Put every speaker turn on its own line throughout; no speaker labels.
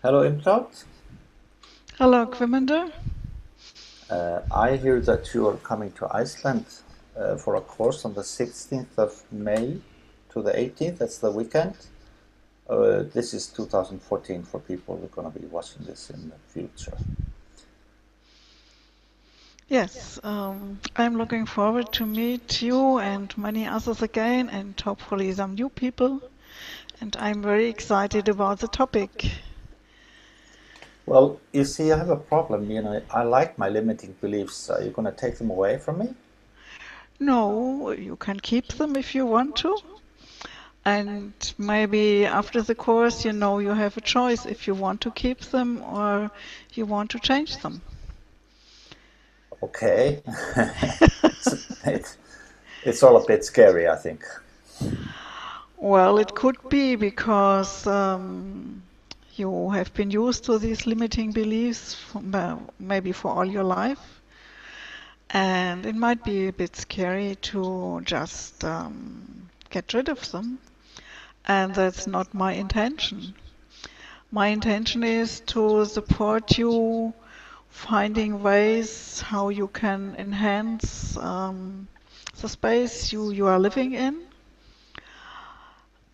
Hello, Imtraud.
Hello, Quimender.
I hear that you are coming to Iceland for a course on the 16th of May to the 18th. That's the weekend. This is 2014 for people who are going to be watching this in the future.
Yes, I'm looking forward to meet you and many others again, and hopefully some new people. And I'm very excited about the topic.
Well, you see, I have a problem. I like my limiting beliefs. Are you going to take them away from me?
No, you can keep them if you want to. And maybe after the course, you have a choice if you want to keep them or you want to change them.
Okay. it's, it's, it's all a bit scary, I think.
Well, it could be because you have been used to these limiting beliefs maybe for all your life, and it might be a bit scary to just get rid of them. And that's not my intention. My intention is to support you finding ways how you can enhance the space you are living in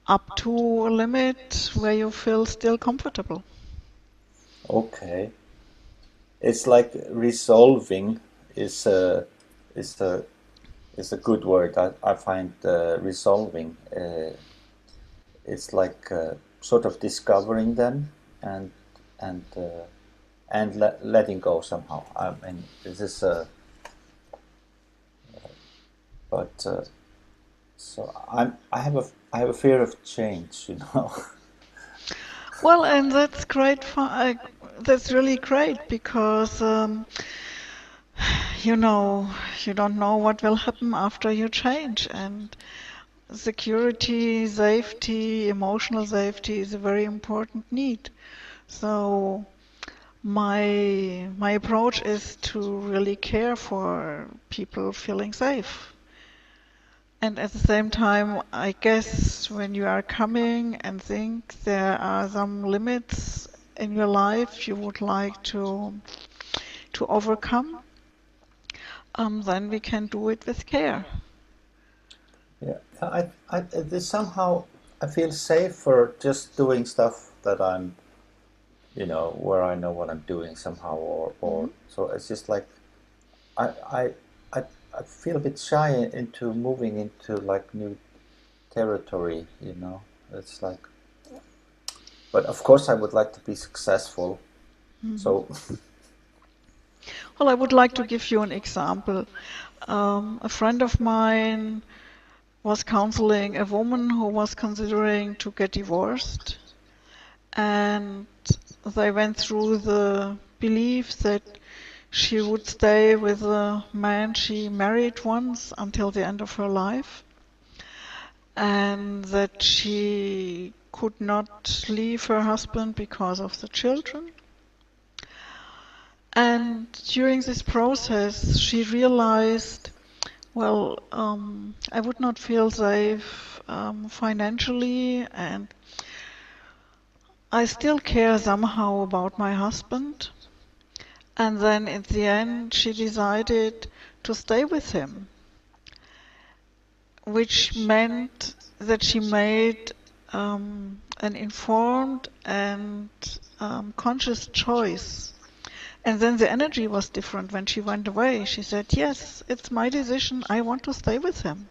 up to a limit where you feel still comfortable.
Okay. It's like resolving is a is a is a good word. I find resolving. It's like sort of discovering them and and uh, and letting go somehow. I mean, this is but so I have a fear of change.
Well, and that's great that's really great because you know you don't know what will happen after you change, and security, safety, emotional safety is a very important need. So my approach is to really care for people feeling safe. And at the same time, I guess when you are coming and think there are some limits in your life you would like to overcome, then we can do it with care.
Yeah, there's somehow I feel safer just doing stuff that I'm, where I know what I'm doing somehow,
Mhm.
or so it's just like I I I, I feel a bit shy into moving into like new territory. It's like, but of course I would like to be successful.
Mhm.
So
Well, I would like to give you an example. A friend of mine was counseling a woman who was considering to get divorced, and they went through the belief that she would stay with the man she married once until the end of her life, and that she could not leave her husband because of the children. And during this process, she realized, well, I would not feel safe financially, and I still care somehow about my husband. And then in the end, she decided to stay with him, which meant that she made an informed and conscious choice. And then the energy was different when she went away. She said, yes, it's my decision. I want to stay with him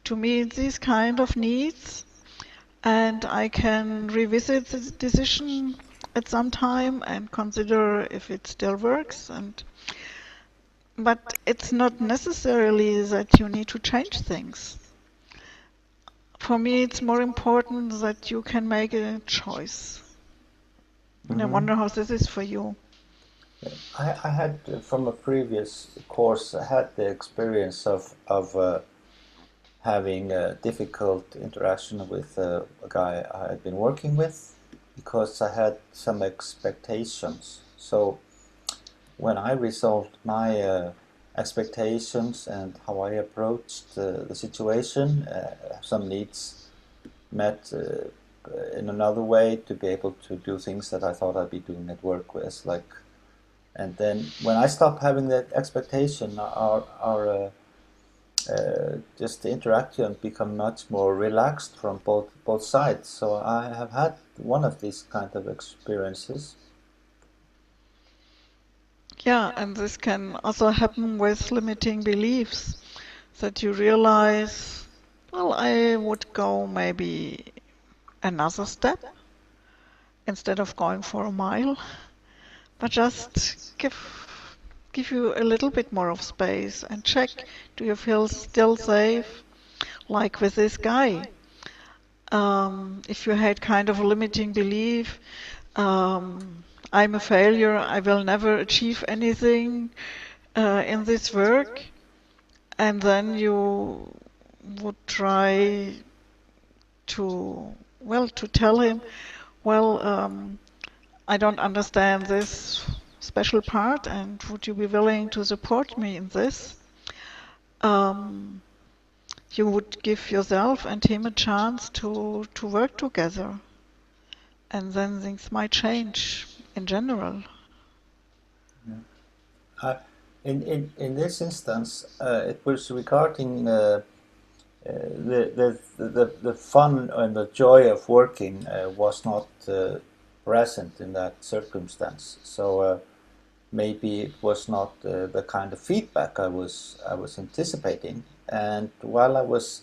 to meet these kind of needs, and I can revisit the decision at some time and consider if it still works. And but it's not necessarily that you need to change things. For me, it's more important that you can make a choice. And I
mhm.
wonder how this is for you.
I had from a previous course I had the experience of having a difficult interaction with a guy I had been working with because I had some expectations. So when I resolved my expectations and how I approached the situation, some needs met. in another way to be able to do things that I thought I'd be doing at work with, like. And then when I stop having that expectation, our just the interaction become much more relaxed from both sides. So I have had one of these kind of experiences.
Yeah, and this can also happen with limiting beliefs, that you realize, well, I would go maybe another step instead of going for a mile, but just give you a little bit more of space and check, do you feel still safe? Like with this guy. If you had kind of a limiting belief, I'm a failure, I will never achieve anything in this work, and then you would try to, well, to tell him, well, I don't understand this special part, and would you be willing to support me in this? Um, you would give yourself and him a chance to work together, and then things might change in general.
Yeah. In this instance, it was regarding the fun and the joy of working was not present in that circumstance. So maybe it was not the kind of feedback I was anticipating. And while I was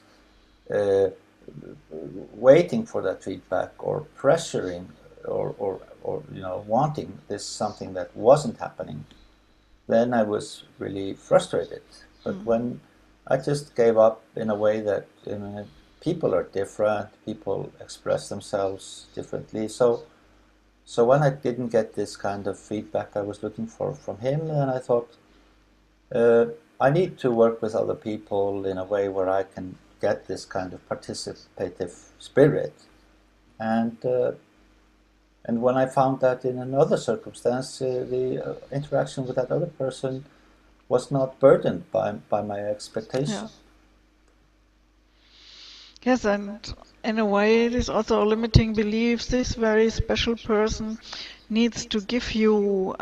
uh, waiting for that feedback or pressuring or wanting this something that wasn't happening, then I was really frustrated. But when I just gave up in a way that people are different, people express themselves differently. So when I didn't get this kind of feedback I was looking for from him, then I thought uh, I need to work with other people in a way where I can get this kind of participative spirit. And and when I found that in another circumstance, the interaction with that other person was not burdened by my
Yeah.
expectation.
Yes, and in a way, it is also a limiting belief. This very special person needs to give you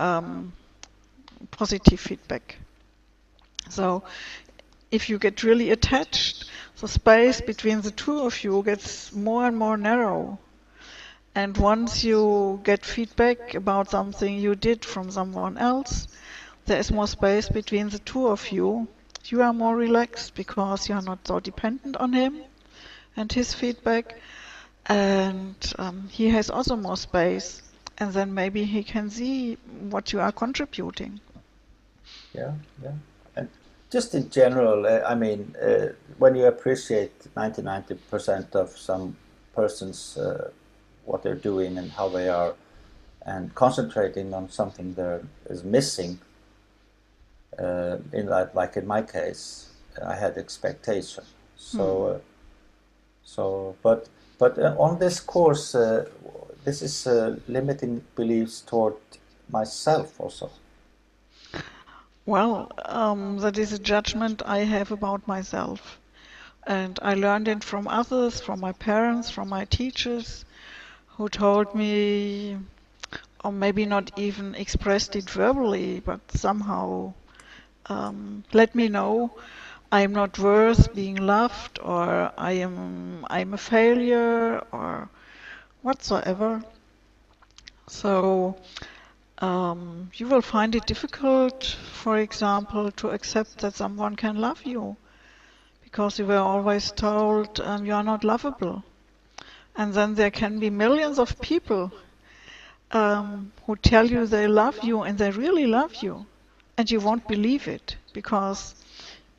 positive feedback. So if you get really attached, the space between the two of you gets more and more narrow. And once you get feedback about something you did from someone else, there is more space between the two of you. You are more relaxed because you are not so dependent on him and his feedback, and he has also more space. And then maybe he can see what you are contributing.
Yeah, yeah. And just in general, when you appreciate 90% of some person's what they're doing and how they are, and concentrating on something that is missing, in that, like in my case, I had expectation.
Hmm.
So, on this course, this is limiting beliefs toward myself also.
Well, that is a judgment I have about myself. And I learned it from others, from my parents, from my teachers, who told me, or maybe not even expressed it verbally, but somehow let me know I'm not worth being loved, or I'm a failure, or whatsoever. So you will find it difficult, for example, to accept that someone can love you because you were always told you are not lovable. And then there can be millions of people who tell you they love you and they really love you. And you won't believe it because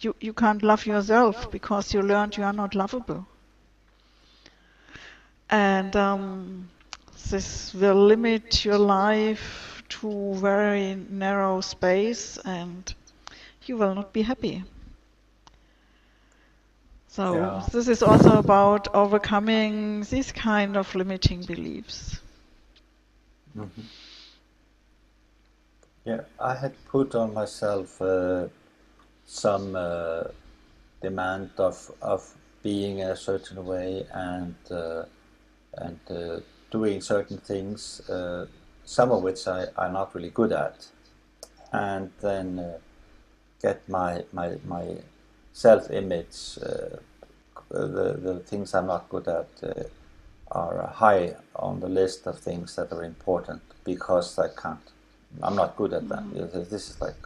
you can't love yourself because you learned you are not lovable. And this will limit your life to very narrow space and you will not be happy. So
Yeah.
this is also about overcoming these kind of limiting beliefs.
Hmm. Yeah, I had put on myself some demand of being in a certain way, and and doing certain things, some of which I'm not really good at, and then get my self-image, the things I'm not good at are high on the list of things that are important because I'm not good at them. This is like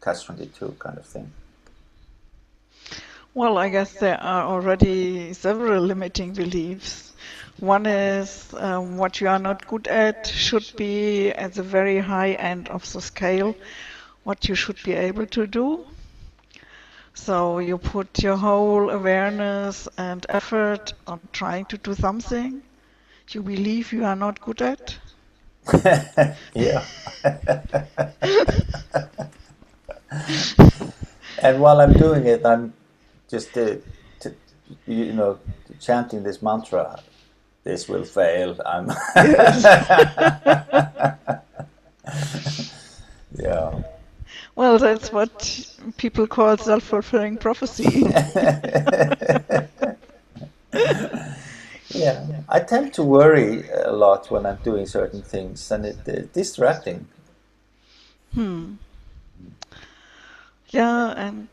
catch-22 kind of thing.
Well, I guess there are already several limiting beliefs. One is what you are not good at should be at the very high end of the scale, what you should be able to do. So you put your whole awareness and effort on trying to do something you believe you are not good at.
Yeah. And while I'm doing it, I'm just you know chanting this mantra. This will fail. I'm
Yes.
yeah.
Well, that's what people call self-fulfilling prophecy.
Yeah, I tend to worry a lot when I'm doing certain things, and it's distracting.
Hmm. Yeah, and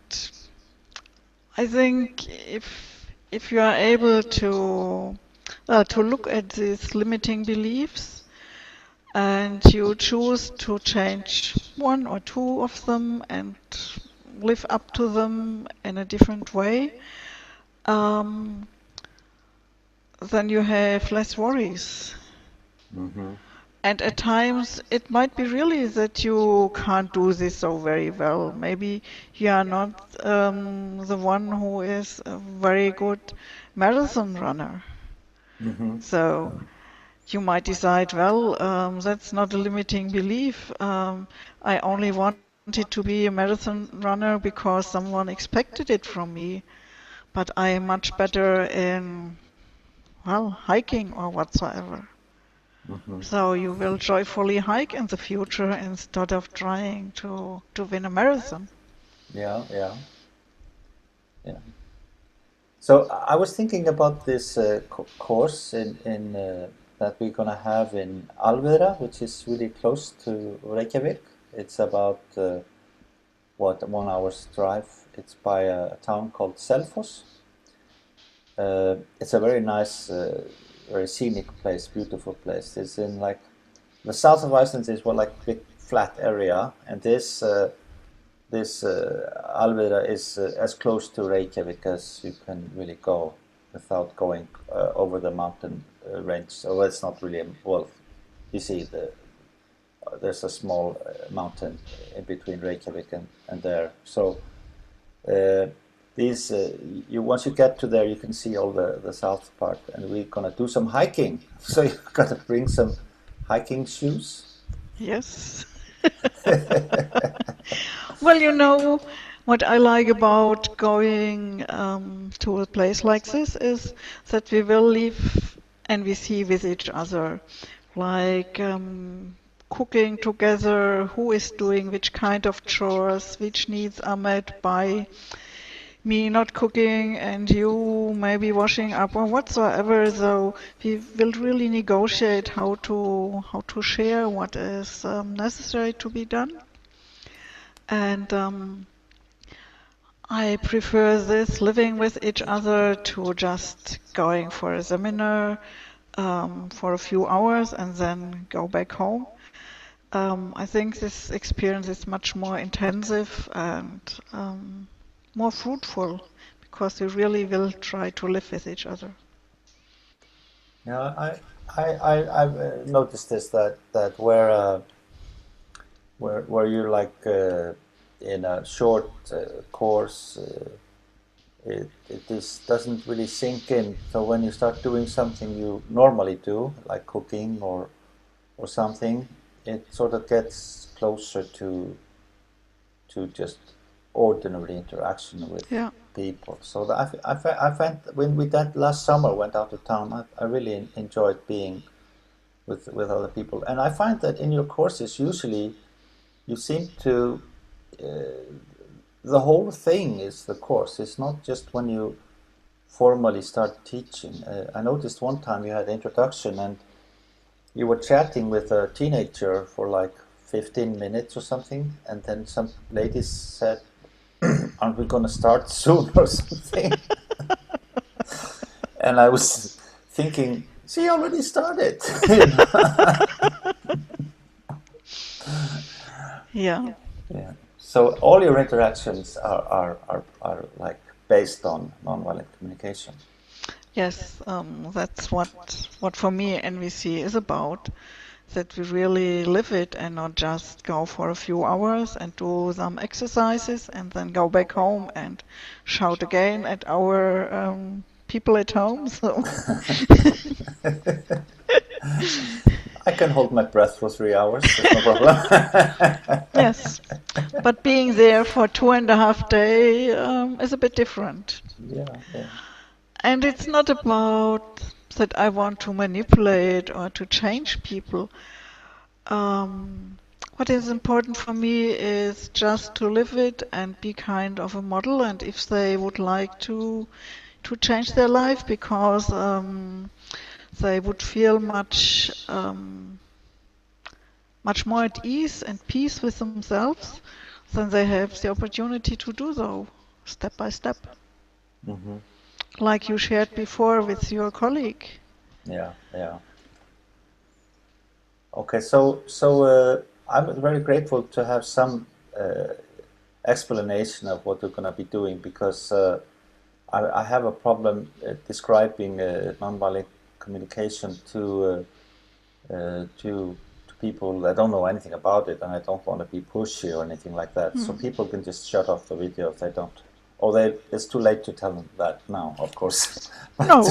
I think if you are able to look at these limiting beliefs and you choose to change one or two of them and live up to them in a different way, um, then you have less worries.
Hmm.
And at times it might be really that you can't do this so very well. Maybe you are not the one who is a very good marathon runner.
Hmm.
So you might decide, well, that's not a limiting belief. I only wanted to be a marathon runner because someone expected it from me. But I am much better in, well, hiking or whatsoever.
Hmm.
So you will joyfully hike in the future instead of trying to win a marathon.
Yeah, yeah, yeah. So I was thinking about this course in that we're gonna have in Alvera, which is really close to Reykjavik. It's about what 1 hour's drive. It's by a town called Selfoss. It's a very nice, very scenic place, beautiful place. It's in like the south of Iceland is well like big flat area, and this Alvira is as close to Reykjavik as you can really go without going over the mountain range. So it's not really well. You see, there's a small mountain in between Reykjavik and there. So uh, these you once you get to there, you can see all the south part, and we're gonna do some hiking. So you gotta bring some hiking shoes.
Yes. Well, what I like about going to a place like this is that we will live and we see with each other, like cooking together, who is doing which kind of chores, which needs are met by me not cooking and you maybe washing up or whatsoever. So we will really negotiate how to share what is necessary to be done. And I prefer this living with each other to just going for a seminar for a few hours and then go back home. I think this experience is much more intensive and more fruitful because we really will try to live with each other.
Yeah, I've noticed this that where you're like in a short course, it just doesn't really sink in. So when you start doing something you normally do, like cooking or something, it sort of gets closer to just ordinary interaction with
Yeah.
people. So I find when we that last summer went out of town, I really enjoyed being with other people. And I find that in your courses, usually you seem to, the whole thing is the course. It's not just when you formally start teaching. I noticed one time you had introduction and you were chatting with a teenager for like 15 minutes or something, and then some ladies said, "Aren't we going to start soon or something?" And I was thinking, she already started. You know?
Yeah.
Yeah. So all your interactions are like based on nonviolent communication.
Yes, that's what for me NVC is about. That we really live it and not just go for a few hours and do some exercises and then go back home and shout again at our people at home. So
I can hold my breath for 3 hours. There's no problem.
yes, but being there for 2.5 days is a bit different.
Yeah, yeah.
And it's not about that I want to manipulate or to change people. What is important for me is just to live it and be kind of a model. And if they would like to change their life because they would feel much more at ease and peace with themselves, then they have the opportunity to do so, step by step,
Hmm.
like you shared before with your colleague.
Yeah, yeah. Okay, I'm very grateful to have some explanation of what you're going to be doing because I have a problem describing nonviolent communication to people that don't know anything about it, and I don't want to be pushy or anything like that. So people can just shut off the video if they don't, or it's too late to tell them that now, of course. but
No.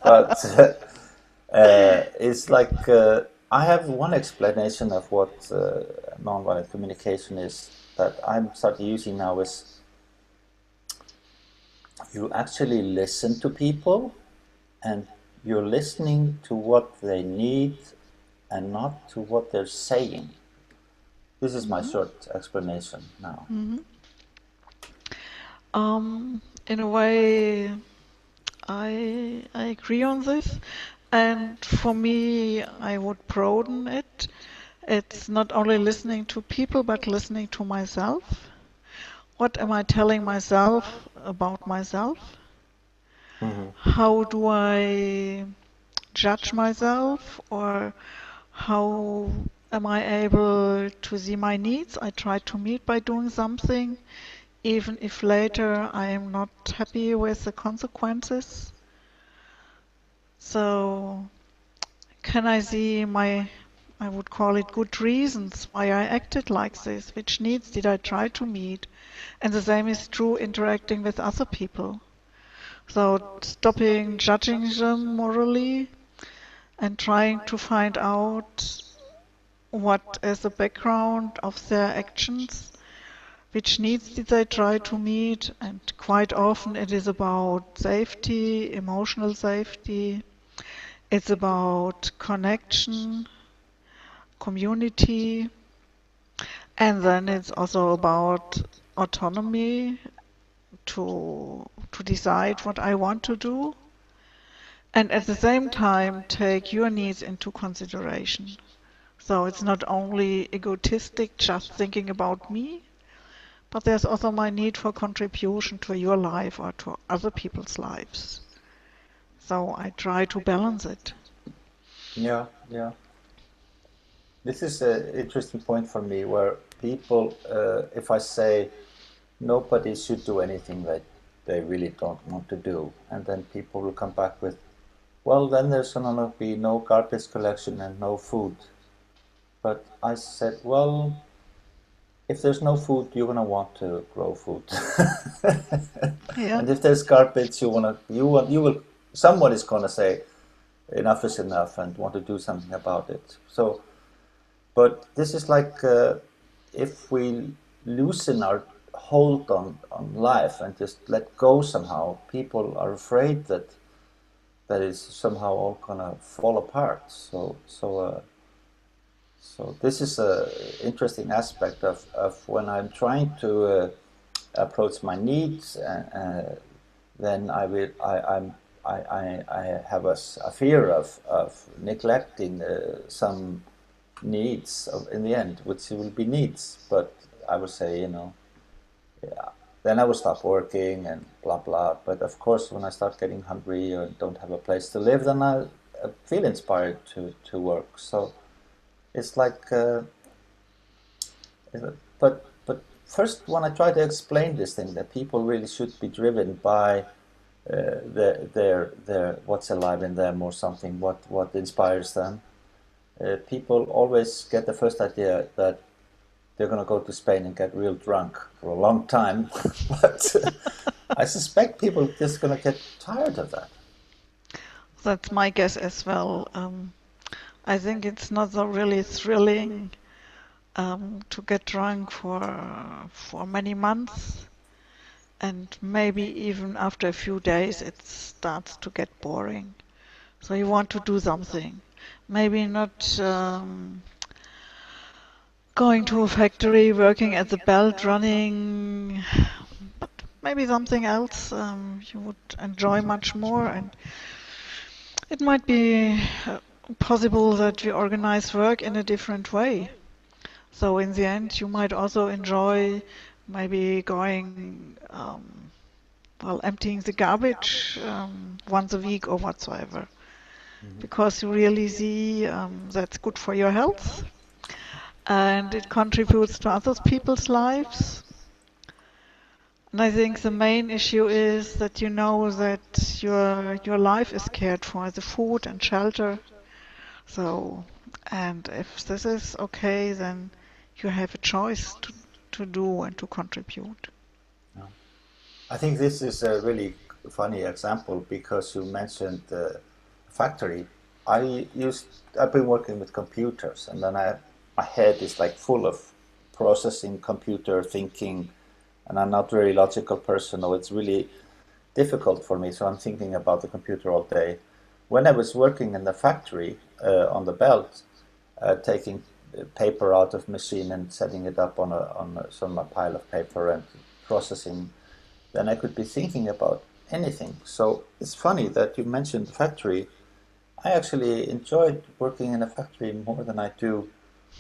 but it's like I have one explanation of what nonviolent communication is that I'm starting using now is you actually listen to people and you're listening to what they need and not to what they're saying. This is my short explanation now.
In a way, I agree on this. And for me, I would broaden it. It's not only listening to people, but listening to myself. What am I telling myself about myself?
Hmm.
How do I judge myself, or how am I able to see my needs I try to meet by doing something, even if later I am not happy with the consequences? So, can I see I would call it good reasons why I acted like this? Which needs did I try to meet? And the same is true interacting with other people. So, stopping judging them morally and trying to find out what is the background of their actions, which needs did they try to meet, and quite often it is about safety, emotional safety, it's about connection, community, and then it's also about autonomy to decide what I want to do, and at the same time take your needs into consideration. So it's not only egotistic, just thinking about me, but there's also my need for contribution to your life or to other people's lives. So I try to balance it.
Yeah, yeah. This is an interesting point for me where people, if I say nobody should do anything that they really don't want to do, and then people will come back with, well, then there's going to be no garbage collection and no food. But I said, well, if there's no food, you're gonna want to grow food,
Yeah.
and if there's garbage, you will. Somebody's gonna say enough is enough and want to do something about it. So, but this is like if we loosen our hold on life and just let go somehow, people are afraid that is somehow all gonna fall apart. So this is a interesting aspect of when I'm trying to approach my needs, then I have a fear of neglecting some needs in the end, which will be needs. But I would say, yeah, then I will stop working and blah blah. But of course, when I start getting hungry or don't have a place to live, then I feel inspired to work. So it's like, but first, when I try to explain this thing, that people really should be driven by their what's alive in them or something, what inspires them. People always get the first idea that they're going to go to Spain and get real drunk for a long time, but I suspect people are just going to get tired of that.
That's my guess as well. I think it's not so really thrilling to get drunk for many months, and maybe even after a few days it starts to get boring. So you want to do something. Maybe not going to a factory, working at the belt, running, but maybe something else you would enjoy much more. And it might be possible that we organize work in a different way. So in the end, you might also enjoy maybe going, well, emptying the garbage once a week or whatsoever, because you really see that's good for your health and it contributes to other people's lives. And I think the main issue is that you know that your life is cared for, the food and shelter. So, and if this is okay, then you have a choice to do and to contribute.
Yeah. I think this is a really funny example because you mentioned the factory. I've been working with computers, and then my head is like full of processing, computer thinking, and I'm not a very logical person, so it's really difficult for me. So I'm thinking about the computer all day. When I was working in the factory on the belt, taking paper out of machine and setting it up on a pile of paper and processing, then I could be thinking about anything. So it's funny that you mentioned the factory. I actually enjoyed working in a factory more than I do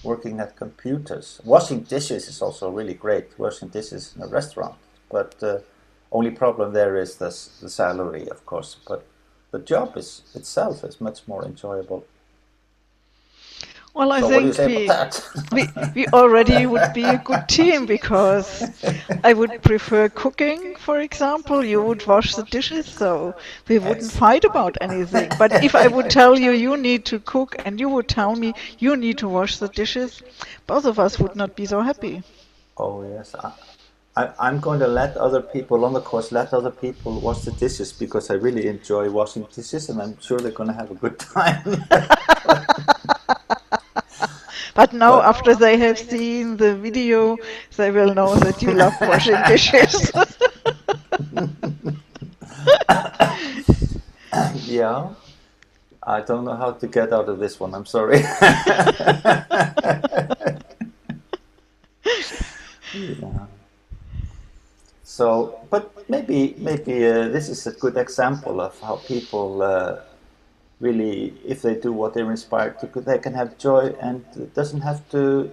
working at computers. Washing dishes is also really great, washing dishes in a restaurant. But only problem there is the salary, of course. But the job itself is much more enjoyable.
Well, I
So what do you
think
say about that?
we already would be a good team because I would prefer cooking, for example. You would wash the dishes, so we wouldn't
Excellent.
fight about anything. But if I would tell you you need to cook and you would tell me you need to wash the dishes, both of us would not be so happy.
Oh yes, I'm going to let other people on the course let other people wash the dishes because I really enjoy washing dishes, and I'm sure they're going to have a good time.
But now,
But
after they have seen the video, they will know that you love washing dishes.
yeah, I don't know how to get out of this one. I'm sorry. Yeah. So, but maybe this is a good example of how people really, if they do what they're inspired to, they can have joy, and it doesn't have to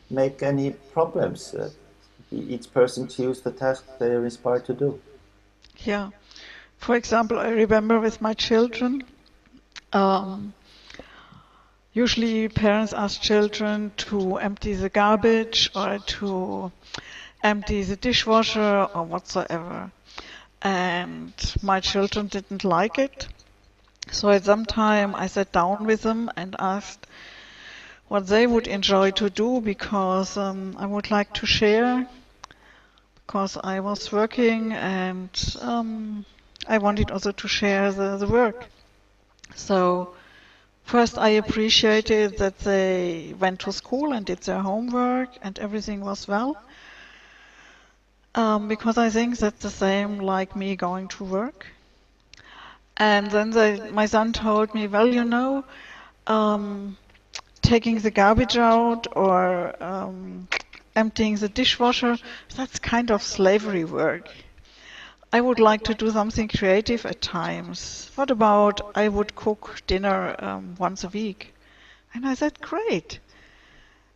make any problems. Each person choose the task they're inspired to do.
Yeah. For example, I remember with my children, um, usually parents ask children to empty the garbage or to empty the dishwasher or whatsoever. And my children didn't like it. So at some time I sat down with them and asked what they would enjoy to do because I would like to share because I was working and I wanted also to share the work. So first I appreciated that they went to school and did their homework and everything was well. Because I think that's the same like me going to work. And then my son told me, well, um, taking the garbage out or emptying the dishwasher, that's kind of slavery work. I would like to do something creative at times. What about I would cook dinner once a week? And I said, great.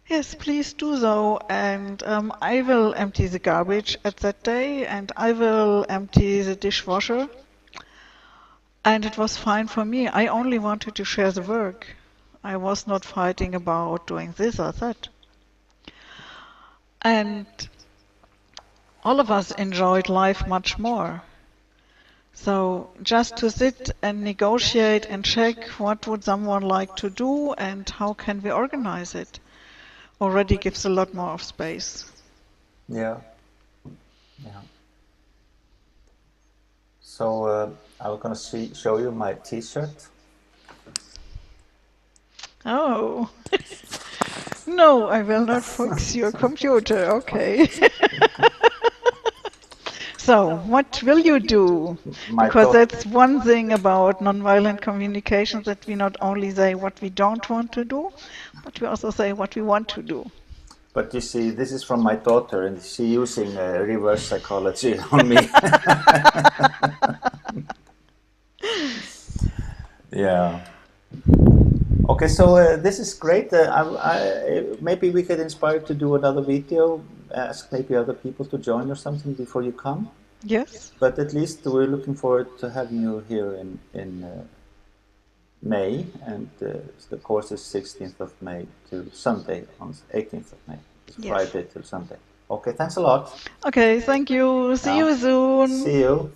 Yes, please do so. And I will empty the garbage at that day, and I will empty the dishwasher. And it was fine for me. I only wanted to share the work. I was not fighting about doing this or that. And all of us enjoyed life much more. So just to sit and negotiate and check what would someone like to do and how can we organize it already gives a lot more of space.
Yeah. Yeah. So I'm gonna show you my T-shirt.
Oh. No, I will not fix your computer. Okay. So, what will you do?
My
Because
daughter.
that's one thing about nonviolent communication, that we not only say what we don't want to do, but we also say what we want to do.
But you see, this is from my daughter, and she's using reverse psychology on me. Yeah. Okay, so this is great. Maybe we could inspire to do another video, ask maybe other people to join or something before you come.
Yes?
But at least we're looking forward to having you here in May, and the course is 16th of May to Sunday on 18th of May. It's
Yes.
Friday till Sunday. Okay, thanks a lot.
Okay, thank you. See
Yeah.
you soon.
See you.